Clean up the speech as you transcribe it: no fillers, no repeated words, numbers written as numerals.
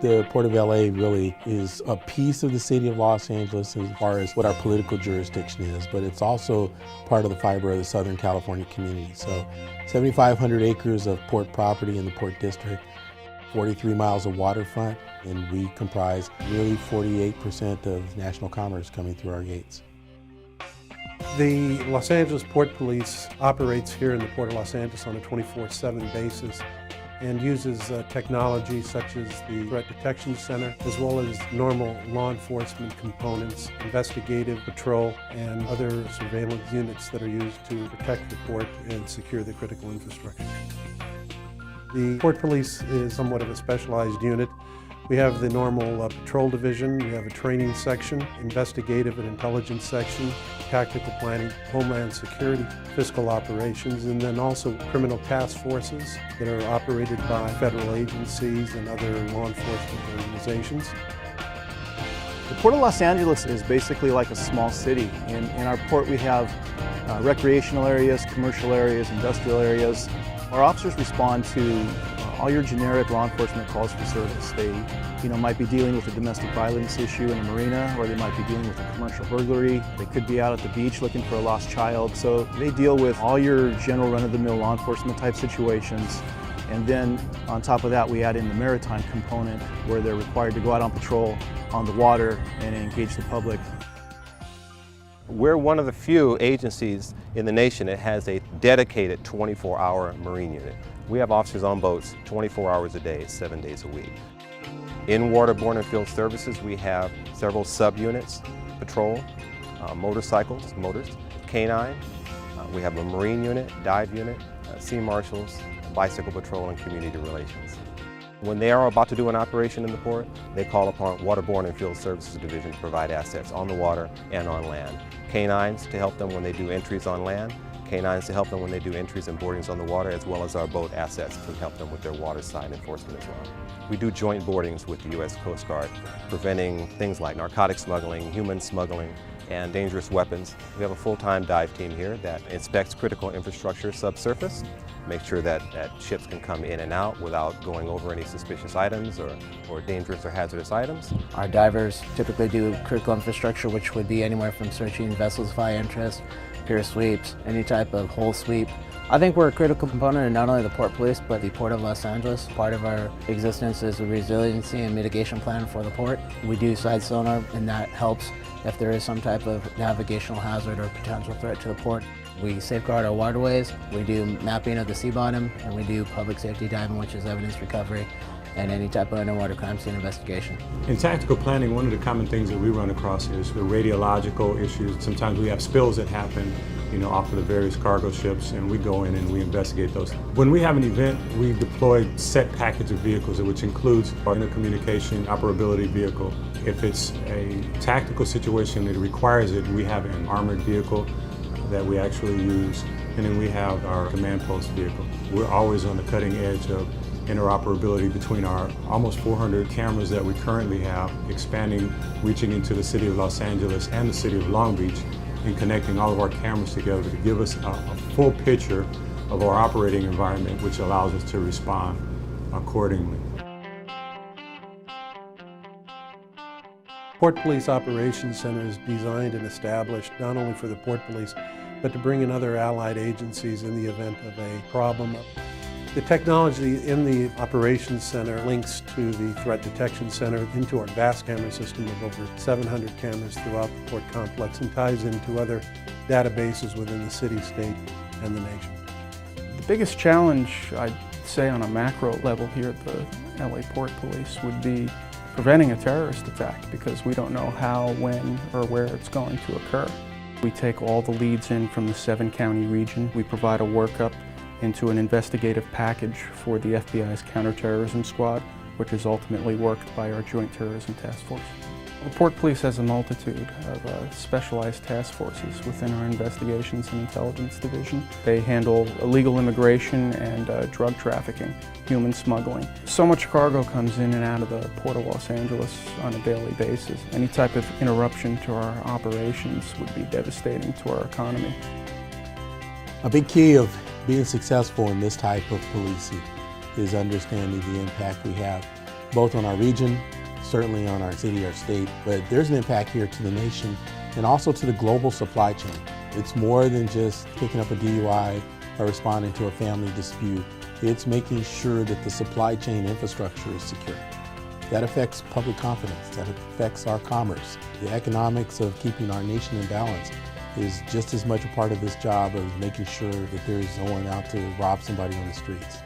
The Port of LA really is a piece of the city of Los Angeles as far as what our political jurisdiction is, but it's also part of the fiber of the Southern California community. So 7,500 acres of port property in the Port District, 43 miles of waterfront, and we comprise nearly 48% of national commerce coming through our gates. The Los Angeles Port Police operates here in the Port of Los Angeles on a 24/7 basis and uses technology such as the Threat Detection Center, as well as normal law enforcement components, investigative patrol, and other surveillance units that are used to protect the port and secure the critical infrastructure. The Port Police is somewhat of a specialized unit. We have the normal patrol division, we have a training section, investigative and intelligence section, tactical planning, homeland security, fiscal operations, and then also criminal task forces that are operated by federal agencies and other law enforcement organizations. The Port of Los Angeles is basically like a small city. In our port we have recreational areas, commercial areas, industrial areas. Our officers respond to all your generic law enforcement calls for service. They might be dealing with a domestic violence issue in a marina, or they might be dealing with a commercial burglary. They could be out at the beach looking for a lost child. So they deal with all your general run-of-the-mill law enforcement type situations. And then on top of that, we add in the maritime component where they're required to go out on patrol on the water and engage the public. We're one of the few agencies in the nation that has a dedicated 24-hour Marine unit. We have officers on boats 24 hours a day, 7 days a week. In waterborne and field services, we have several subunits, patrol, motorcycles, motors, canine. We have a Marine unit, dive unit, sea marshals, bicycle patrol, and community relations. When they are about to do an operation in the port, they call upon Waterborne and Field Services Division to provide assets on the water and on land. Canines to help them when they do entries on land, canines to help them when they do entries and boardings on the water, as well as our boat assets to help them with their waterside enforcement as well. We do joint boardings with the U.S. Coast Guard, preventing things like narcotic smuggling, human smuggling, and dangerous weapons. We have a full-time dive team here that inspects critical infrastructure subsurface, make sure that ships can come in and out without going over any suspicious items or dangerous or hazardous items. Our divers typically do critical infrastructure, which would be anywhere from searching vessels of high interest, pier sweeps, any type of hull sweep. I think we're a critical component in not only the Port Police, but the Port of Los Angeles. Part of our existence is a resiliency and mitigation plan for the port. We do side sonar, and that helps if there is some type of navigational hazard or potential threat to the port. We safeguard our waterways, we do mapping of the sea bottom, and we do public safety diving, which is evidence recovery, and any type of underwater crime scene investigation. In tactical planning, one of the common things that we run across is the radiological issues. Sometimes we have spills that happen, off of the various cargo ships, and we go in and we investigate those. When we have an event, we deploy set package of vehicles, which includes our intercommunication operability vehicle. If it's a tactical situation that requires it, we have an armored vehicle that we actually use, and then we have our command post vehicle. We're always on the cutting edge of interoperability between our almost 400 cameras that we currently have, expanding, reaching into the city of Los Angeles and the city of Long Beach, and connecting all of our cameras together to give us a full picture of our operating environment, which allows us to respond accordingly. Port Police Operations Center is designed and established not only for the Port Police, but to bring in other allied agencies in the event of a problem. The technology in the Operations Center links to the Threat Detection Center into our vast camera system of over 700 cameras throughout the port complex, and ties into other databases within the city, state, and the nation. The biggest challenge, I'd say on a macro level here at the LA Port Police, would be preventing a terrorist attack, because we don't know how, when, or where it's going to occur. We take all the leads in from the 7-county region. We provide a workup into an investigative package for the FBI's counterterrorism squad, which is ultimately worked by our Joint Terrorism Task Force. The Port Police has a multitude of specialized task forces within our Investigations and Intelligence Division. They handle illegal immigration and drug trafficking, human smuggling. So much cargo comes in and out of the Port of Los Angeles on a daily basis. Any type of interruption to our operations would be devastating to our economy. A big key of being successful in this type of policing is understanding the impact we have both on our region, certainly on our city, our state, but there's an impact here to the nation and also to the global supply chain. It's more than just picking up a DUI or responding to a family dispute. It's making sure that the supply chain infrastructure is secure. That affects public confidence, that affects our commerce. The economics of keeping our nation in balance is just as much a part of this job as making sure that there's no one out to rob somebody on the streets.